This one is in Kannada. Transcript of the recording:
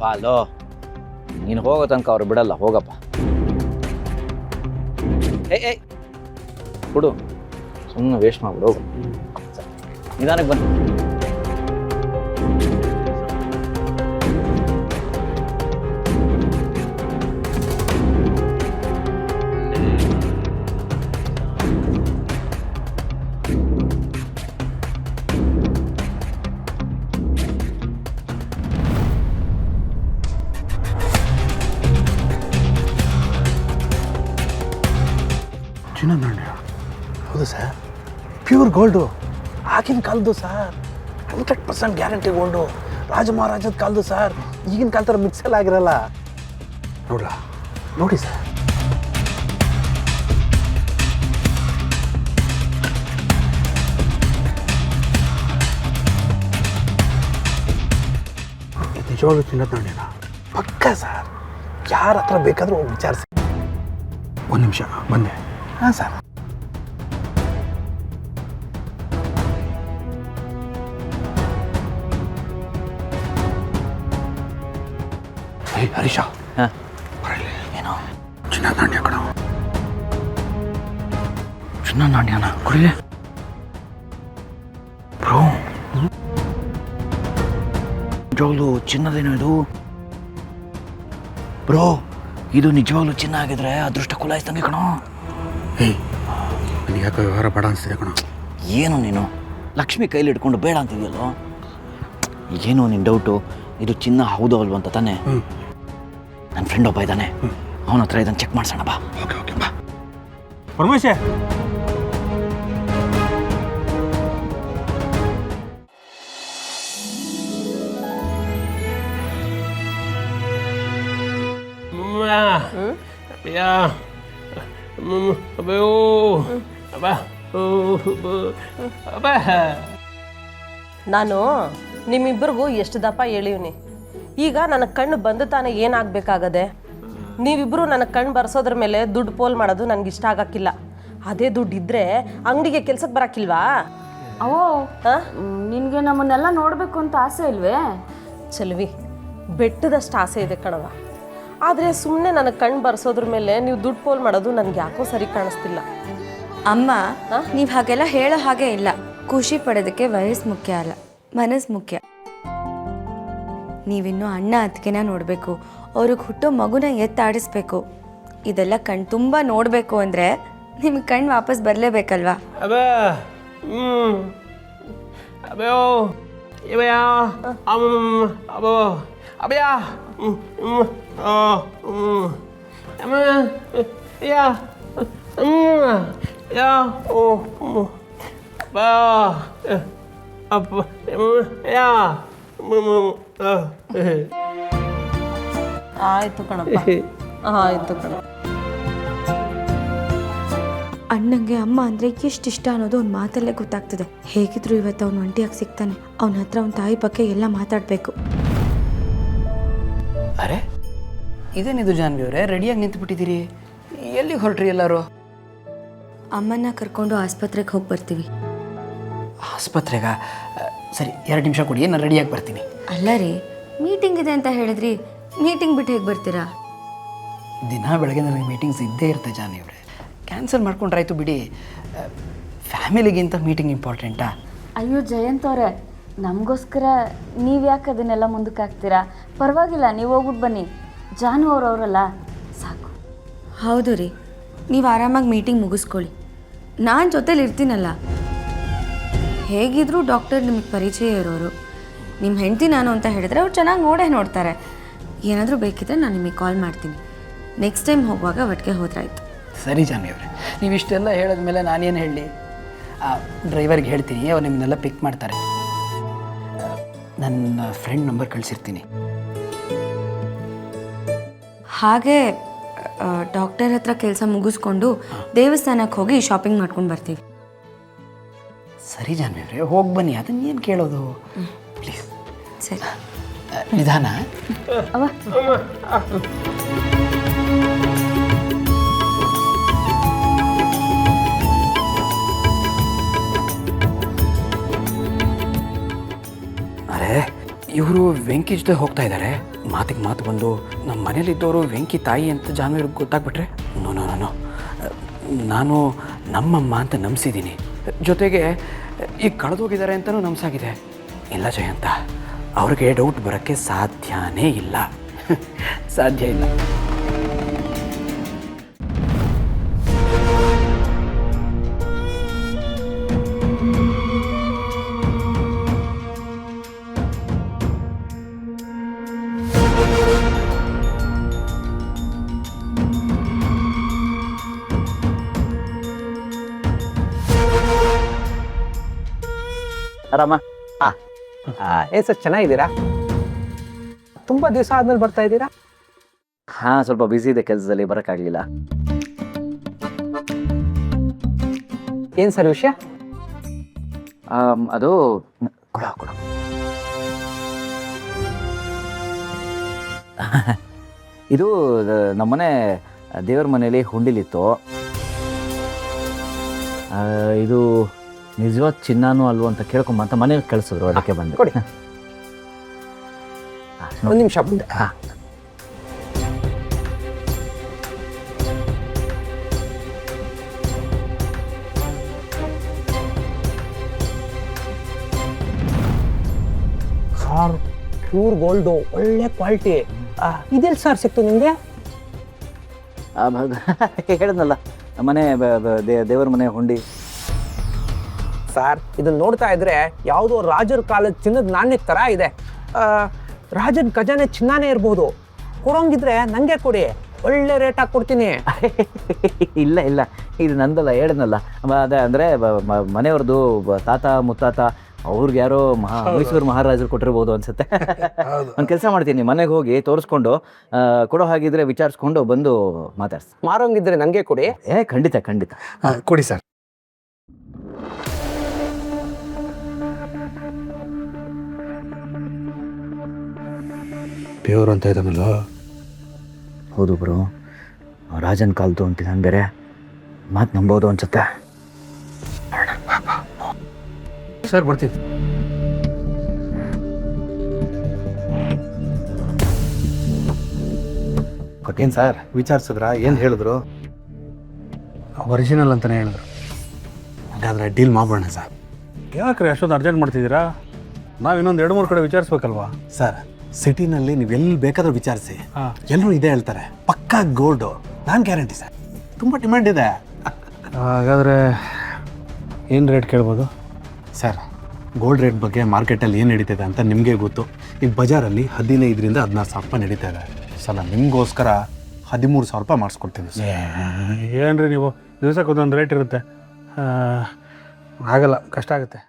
ಅಲೋ ನೀನು ಹೋಗೋ ತನಕ ಅವ್ರು ಬಿಡಲ್ಲ, ಹೋಗಪ್ಪ. ಏಯ್ ಕೊಡು, ಸುಮ್ಮನೆ ವೇಸ್ಟ್ ಮಾಡ್ಬಿಡು, ಹೋಗು. ನಿಧಾನಕ್ಕೆ ಬನ್ನಿ. ಚಿನ್ನದ ನಾಣ್ಯ? ಹೌದು ಸರ್, ಪ್ಯೂರ್ ಗೋಲ್ಡು, ಆಗಿನ ಕಾಲದ್ದು ಸರ್, 100% ಗ್ಯಾರಂಟಿ ಗೋಲ್ಡು, ರಾಜ ಮಹಾರಾಜದ ಕಾಲದ್ದು ಸರ್, ಈಗಿನ ಕಾಲ ಥರ ಮಿಕ್ಸೆಲ್ಲ ಆಗಿರಲ್ಲ. ನೋಡ್ಲಾ? ನೋಡಿ ಸರ್. ಇದು ನಿಜವಾಗ್ಲೂ ಚಿನ್ನದ ನಾಣ್ಯನ? ಪಕ್ಕ ಸರ್, ಯಾರ ಹತ್ರ ಬೇಕಾದರೂ ಹೋಗಿ ವಿಚಾರಿಸಿ. ಒಂದು ನಿಮಿಷ ಬಂದೆ. ಹಾಂ ಸರ್. ಏಯ್ ಹರೀಶ, ಹಾಂ ಬರಲಿ. ಏನೋ ಚಿನ್ನದ ನಾಣ್ಯ ಕಣ. ಚಿನ್ನದ ನಾಣ್ಯನ ಕುಡಿಲೆ ಬ್ರೋ. ನಿಜವಾಗ್ಲೂ ಚಿನ್ನದೇನೋ ಇದು ಬ್ರೋ? ಇದು ನಿಜವಾಗ್ಲೂ ಚಿನ್ನ ಆಗಿದ್ರೆ ಅದೃಷ್ಟ ಕುಲಾಯಿಸ್ದಂಗೆ ಕಣೋ. ಏಯ್ ನನಗೆ ಯಾಕೋ ವ್ಯವಹಾರ ಬೇಡ ಅನಿಸ್ತಿದೆ ಕಣ. ಏನು ನೀನು ಲಕ್ಷ್ಮಿ ಕೈಲಿ ಇಟ್ಕೊಂಡು ಬೇಡ ಅಂತಿದೆಯಲ್ಲೋ? ಏನೋ ನಿನ್ನ ಡೌಟು, ಇದು ಚಿನ್ನ ಹೌದು ಅಲ್ವ ಅಂತ ತಾನೆ? ನನ್ನ ಫ್ರೆಂಡ್ ಒಬ್ಬ ಇದ್ದಾನೆ, ಅವನ ಹತ್ರ ಇದನ್ನು ಚೆಕ್ ಮಾಡ್ಸೋಣ ಬಾ. ಓಕೆ ಓಕೆ ಬಾ. ಪರಮೇಶ, ನಾನು ನಿಮ್ಮಿಬ್ಬರಿಗೂ ಎಷ್ಟು ದಪ್ಪ ಹೇಳಿವ್ನಿ. ಈಗ ನನ್ನ ಕಣ್ಣು ಬಂದು ತಾನೇ ಏನಾಗಬೇಕಾಗದೆ? ನೀವಿಬ್ಬರು ನನ್ನ ಕಣ್ಣು ಬರ್ಸೋದ್ರ ಮೇಲೆ ದುಡ್ಡು ಪೋಲ್ ಮಾಡೋದು ನನಗೆ ಇಷ್ಟ ಆಗಕ್ಕಿಲ್ಲ. ಅದೇ ದುಡ್ಡು ಇದ್ದರೆ ಅಂಗಡಿಗೆ ಕೆಲ್ಸಕ್ಕೆ ಬರೋಕ್ಕಿಲ್ವಾ? ಅವೋ ನಿನಗೆ ನಮ್ಮನ್ನೆಲ್ಲ ನೋಡಬೇಕು ಅಂತ ಆಸೆ ಇಲ್ವೇ? ಚಲ್ವಿ, ಬೆಟ್ಟದಷ್ಟು ಆಸೆ ಇದೆ ಕಣವ. ಆದರೆ ಸುಮ್ಮನೆ ನನ್ನ ಕಣ್ಣು ಬರ್ಸೋದ್ರ ಮೇಲೆ ನೀವು ದುಡ್ಡು ಪೋಲ್ ಮಾಡೋದು ನನಗೆ ಯಾಕೋ ಸರಿ ಕಾಣಿಸ್ತಿಲ್ಲ. ಅಮ್ಮ, ನೀವು ಹಾಗೆಲ್ಲ ಹೇಳೋ ಹಾಗೆ ಇಲ್ಲ. ಖುಷಿ ಪಡೋದಕ್ಕೆ ವಯಸ್ಸು ಮುಖ್ಯ ಅಲ್ಲ, ಮನಸ್ಸು ಮುಖ್ಯ. ನೀವಿನ್ನೂ ಅಣ್ಣ ಅತ್ತಿಗೆನ ನೋಡಬೇಕು, ಅವ್ರಿಗೆ ಹುಟ್ಟೋ ಮಗುನ ಎತ್ತಾಡಿಸ್ಬೇಕು. ಇದೆಲ್ಲ ಕಣ್ ತುಂಬ ನೋಡಬೇಕು ಅಂದರೆ ನಿಮಗೆ ಕಣ್ಣು ವಾಪಸ್ ಬರಲೇಬೇಕಲ್ವಾ? ಆಯಿತು ಕಣಪ್ಪ, ಆಯಿತು ಕಣ. ಅಣ್ಣಂಗೆ ಅಮ್ಮ ಅಂದರೆ ಎಷ್ಟು ಇಷ್ಟ ಅನ್ನೋದು ಅವ್ನ ಮಾತಲ್ಲೇ ಗೊತ್ತಾಗ್ತದೆ. ಹೇಗಿದ್ರು ಇವತ್ತು ಅವ್ನು ಒಂಟಿಯಾಗಿ ಸಿಗ್ತಾನೆ. ಅವನ ಹತ್ರ ಅವ್ನ ತಾಯಿ ಬಗ್ಗೆ ಎಲ್ಲ ಮಾತಾಡಬೇಕು. ಅರೆ ಇದೇನಿದು ಜಾನ್ವಿ ಅವರೇ, ರೆಡಿಯಾಗಿ ನಿಂತುಬಿಟ್ಟಿದ್ದೀರಿ? ಎಲ್ಲಿಗೆ ಹೊರಟ್ರಿ ಎಲ್ಲರೂ? ಅಮ್ಮನ್ನ ಕರ್ಕೊಂಡು ಆಸ್ಪತ್ರೆಗೆ ಹೋಗಿ ಬರ್ತೀವಿ. ಆಸ್ಪತ್ರೆಗ? ಸರಿ, 2 ನಿಮಿಷ ಕೊಡಿ, ನಾನು ರೆಡಿಯಾಗಿ ಬರ್ತೀನಿ. ಅಲ್ಲ ರೀ, ಮೀಟಿಂಗ್ ಇದೆ ಅಂತ ಹೇಳಿದ್ರಿ, ಮೀಟಿಂಗ್ ಬಿಟ್ಟು ಹೇಗೆ ಬರ್ತೀರಾ? ದಿನ ಬೆಳಗ್ಗೆ ನನಗೆ ಮೀಟಿಂಗ್ಸ್ ಇದ್ದೇ ಇರುತ್ತೆ ಜಾನ್ವಿ ಅವರೇ. ಕ್ಯಾನ್ಸಲ್ ಮಾಡ್ಕೊಂಡ್ರಾಯ್ತು ಬಿಡಿ. ಫ್ಯಾಮಿಲಿಗಿಂತ ಮೀಟಿಂಗ್ ಇಂಪಾರ್ಟೆಂಟಾ? ಅಯ್ಯೋ ಜಯಂತ್ ಅವರೇ, ನಮಗೋಸ್ಕರ ನೀವು ಯಾಕೆ ಅದನ್ನೆಲ್ಲ ಮುಂದಕ್ಕೆ ಹಾಕ್ತೀರಾ? ಪರವಾಗಿಲ್ಲ, ನೀವು ಹೋಗ್ಬಿಟ್ಟು ಬನ್ನಿ. ಜಾನು ಅವರವರಲ್ಲ, ಸಾಕು. ಹೌದು ರೀ, ನೀವು ಆರಾಮಾಗಿ ಮೀಟಿಂಗ್ ಮುಗಿಸ್ಕೊಳ್ಳಿ. ನಾನು ಜೊತೇಲಿ ಇರ್ತೀನಲ್ಲ. ಹೇಗಿದ್ದರೂ ಡಾಕ್ಟರ್ ನಿಮಗೆ ಪರಿಚಯ ಇರೋರು. ನಿಮ್ಮ ಹೆಂಡತಿ ನಾನು ಅಂತ ಹೇಳಿದ್ರೆ ಅವ್ರು ಚೆನ್ನಾಗಿ ನೋಡ್ತಾರೆ. ಏನಾದರೂ ಬೇಕಿದ್ರೆ ನಾನು ನಿಮಗೆ ಕಾಲ್ ಮಾಡ್ತೀನಿ. ನೆಕ್ಸ್ಟ್ ಟೈಮ್ ಹೋಗುವಾಗ ಒಟ್ಟಿಗೆ ಹೋದ್ರಾಯ್ತು. ಸರಿ ಜಾನ್ವಿ ಅವರೇ, ನೀವು ಇಷ್ಟೆಲ್ಲ ಹೇಳಿದ್ಮೇಲೆ ನಾನೇನು ಹೇಳಲಿ? ಡ್ರೈವರ್ಗೆ ಹೇಳ್ತೀನಿ, ಅವ್ರು ನಿಮ್ಮನ್ನೆಲ್ಲ ಪಿಕ್ ಮಾಡ್ತಾರೆ. ನನ್ನ ಫ್ರೆಂಡ್ ನಂಬರ್ ಕಳಿಸಿರ್ತೀನಿ. ಹಾಗೆ ಡಾಕ್ಟರ್ ಹತ್ರ ಕೆಲಸ ಮುಗಿಸ್ಕೊಂಡು ದೇವಸ್ಥಾನಕ್ಕೆ ಹೋಗಿ ಶಾಪಿಂಗ್ ಮಾಡ್ಕೊಂಡು ಬರ್ತೀವಿ. ಸರಿ ಜಾನ್ವಿ ಅವರೇ, ಹೋಗಿ ಬನ್ನಿ. ಅದನ್ನೇನು ಕೇಳೋದು? ಪ್ಲೀಸ್. ಸರಿ, ನಿಧಾನ. ಅರೆ, ಇವರು ವೆಂಕಿ ಜೊತೆ ಹೋಗ್ತಾ ಇದ್ದಾರೆ. ಮಾತಿಗೆ ಮಾತು ಬಂದು ನಮ್ಮ ಮನೇಲಿದ್ದವರು ವೆಂಕಿ ತಾಯಿ ಅಂತ ಜಾನ್ವಿಯವ್ರಿಗೆ ಗೊತ್ತಾಗ್ಬಿಟ್ರೆ ನೋ ನೋ ನೋ ನಾನು ನಮ್ಮಮ್ಮ ಅಂತ ನಂಬಿಸಿದ್ದೀನಿ, ಜೊತೆಗೆ ಈಗ ಕಳೆದೋಗಿದ್ದಾರೆ ಅಂತಲೂ ನಂಬಿಸಾಗಿದೆ. ಇಲ್ಲ ಜಯಂತ, ಅವ್ರಿಗೆ ಡೌಟ್ ಬರೋಕ್ಕೆ ಸಾಧ್ಯನೇ ಇಲ್ಲ. ಸಾಧ್ಯ ಇಲ್ಲ. ಆರಾಮ? ಏನ್ ಸರ್ ಚೆನ್ನಾಗಿದ್ದೀರಾ? ತುಂಬಾ ದಿವಸ ಆದ್ಮೇಲೆ ಬರ್ತಾ ಇದ್ದೀರಾ? ಹಾಂ, ಸ್ವಲ್ಪ ಬ್ಯುಸಿ ಇದೆ ಕೆಲಸದಲ್ಲಿ, ಬರೋಕ್ಕಾಗಲಿಲ್ಲ. ಏನ್ ಸರ್ ವಿಷಯ? ಅದು ಕೊಡ ಕೊಡ ಇದು ನಮ್ಮನೆ ದೇವ್ರ ಮನೇಲಿ ಹುಂಡಿಲಿತ್ತು. ಇದು ನಿಜವಾದ ಚಿನ್ನನೂ ಅಲ್ವೋ ಅಂತ ಕೇಳ್ಕೊಂಬ ಅಂತ ಮನೆಗೆ ಕಳಿಸಿದ್ರು, ಅದಕ್ಕೆ ಬಂದು ಕೊಡಿ. ಒಂದು ನಿಮಿಷ ಬಂದೆ. ಹಾಂ. ಸರ್ ಪ್ಯೂರ್ ಗೋಲ್ಡು, ಒಳ್ಳೆ ಕ್ವಾಲಿಟಿ. ಇದೆಲ್ಲಿ ಸರ್ ಸಿಕ್ತು ನಿಮಗೆ? ಹೇಳಿದ್ನಲ್ಲ, ಮನೆ ದೇವರ ಮನೆ ಹುಂಡಿ. ಸರ್ ಇದನ್ನ ನೋಡ್ತಾ ಇದ್ರೆ ಯಾವುದೋ ರಾಜರ ಕಾಲದ ಚಿನ್ನದ ನಾಣ್ಯ ತರ ಇದೆ. ರಾಜನ ಖಜಾನೆ ಚಿನ್ನಾನೇ ಇರ್ಬೋದು. ಕೊಡೋಂಗಿದ್ರೆ ನಂಗೆ ಕೊಡಿ, ಒಳ್ಳೆ ರೇಟ್ ಹಾಕಿ ಕೊಡ್ತೀನಿ. ಇಲ್ಲ ಇಲ್ಲ, ಇದು ನಂದಲ್ಲ, ಹೇಳಿದ್ನಲ್ಲ. ಅದೇ ಅಂದರೆ ಮನೆಯವ್ರದ್ದು ತಾತ ಮುತ್ತಾತ ಅವ್ರಿಗೆ ಯಾರೋ ಮೈಸೂರು ಮಹಾರಾಜರು ಕೊಟ್ಟಿರ್ಬೋದು ಅನ್ಸುತ್ತೆ. ಒಂದು ಕೆಲಸ ಮಾಡ್ತೀನಿ, ಮನೆಗೆ ಹೋಗಿ ತೋರಿಸ್ಕೊಂಡು ಕೊಡೋ ಹಾಗಿದ್ರೆ ವಿಚಾರಿಸ್ಕೊಂಡು ಬಂದು ಮಾತಾಡ್ಸಿ. ಮಾರೋಂಗಿದ್ರೆ ನಂಗೆ ಕೊಡಿ. ಖಂಡಿತ ಖಂಡಿತ. ಕೊಡಿ ಸರ್. ಪ್ಯೂರ್ ಅಂತ ಇದ್ದಾನಲ್ಲ? ಹೌದು ಬ್ರೋ, ರಾಜನ್ ಕಾಲ್ದು ಅಂತಿದ್ದಾನೆ ಬೇರೆ, ಮಾತು ನಂಬೋದು ಅನ್ಸುತ್ತೆ. ಸರ್ ಬರ್ತೀನಿ. ಏನು ಸರ್ ವಿಚಾರಿಸಿದ್ರಾ? ಏನು ಹೇಳಿದ್ರು? ಒರಿಜಿನಲ್ ಅಂತಲೇ ಹೇಳಿದ್ರು. ಹಾಗಾದರೆ ಡೀಲ್ ಮಾಡೋಣ ಸರ್. ಯಾಕ್ರಿ ಅಷ್ಟೊಂದು ಅರ್ಜೆಂಟ್ ಮಾಡ್ತಿದ್ದೀರಾ? ನಾವು ಇನ್ನೊಂದು 2-3 ಕಡೆ ವಿಚಾರಿಸ್ಬೇಕಲ್ವಾ? ಸರ್, ಸಿಟಿನಲ್ಲಿ ನೀವು ಎಲ್ಲಿ ಬೇಕಾದ್ರೂ ವಿಚಾರಿಸಿ, ಎಲ್ಲರೂ ಇದೇ ಹೇಳ್ತಾರೆ, ಪಕ್ಕಾ ಗೋಲ್ಡು, ನಾನು ಗ್ಯಾರಂಟಿ ಸರ್. ತುಂಬ ಡಿಮ್ಯಾಂಡ್ ಇದೆ. ಹಾಗಾದರೆ ಏನು ರೇಟ್ ಕೇಳ್ಬೋದು? ಸರ್, ಗೋಲ್ಡ್ ರೇಟ್ ಬಗ್ಗೆ ಮಾರ್ಕೆಟಲ್ಲಿ ಏನು ನಡೀತಿದೆ ಅಂತ ನಿಮಗೆ ಗೊತ್ತು. ಈಗ ಬಜಾರಲ್ಲಿ 15,000 16,000 ರೂಪಾಯಿ ನಡೀತಾ ಇದೆ. ಸಲ ನಿಮಗೋಸ್ಕರ 13,000 ರೂಪಾಯಿ ಮಾಡಿಸ್ಕೊಡ್ತೀನಿ ಸರ್. ಏನ್ರಿ ನೀವು, ದಿವಸಕ್ಕೆ ಒಂದೊಂದು ರೇಟ್ ಇರುತ್ತೆ. ಆಗಲ್ಲ, ಕಷ್ಟ ಆಗುತ್ತೆ.